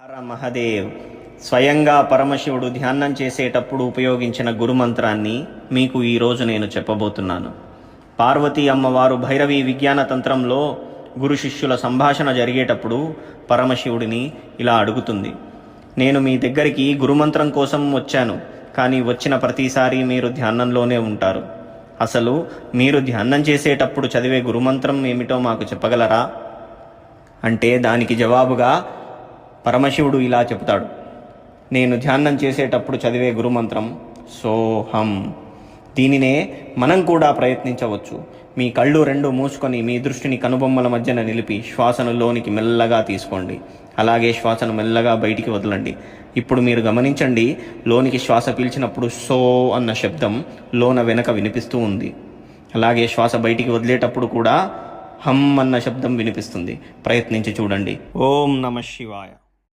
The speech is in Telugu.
హర మహదేవ్. స్వయంగా పరమశివుడు ధ్యానం చేసేటప్పుడు ఉపయోగించిన గురుమంత్రాన్ని మీకు ఈరోజు నేను చెప్పబోతున్నాను. పార్వతీ అమ్మవారు భైరవి విజ్ఞాన తంత్రంలో గురు శిష్యుల సంభాషణ జరిగేటప్పుడు పరమశివుడిని ఇలా అడుగుతుంది, నేను మీ దగ్గరికి గురుమంత్రం కోసం వచ్చాను, కానీ వచ్చిన ప్రతిసారి మీరు ధ్యానంలోనే ఉంటారు. అసలు మీరు ధ్యానం చేసేటప్పుడు చదివే గురుమంత్రం ఏమిటో మాకు చెప్పగలరా అంటే దానికి జవాబుగా పరమశివుడు ఇలా చెబుతాడు, నేను ధ్యానం చేసేటప్పుడు చదివే గురుమంత్రం సోహం. దీనినే మనం కూడా ప్రయత్నించవచ్చు. మీ కళ్ళు రెండు మూసుకొని మీ దృష్టిని కనుబొమ్మల మధ్యన నిలిపి శ్వాసను లోనికి మెల్లగా తీసుకోండి. అలాగే శ్వాసను మెల్లగా బయటికి వదలండి. ఇప్పుడు మీరు గమనించండి, లోనికి శ్వాస పీల్చినప్పుడు సో అన్న శబ్దం లోన వెనక వినిపిస్తూ ఉంది. అలాగే శ్వాస బయటికి వదిలేటప్పుడు కూడా హమ్ అన్న శబ్దం వినిపిస్తుంది. ప్రయత్నించి చూడండి. ఓం నమః శివాయ.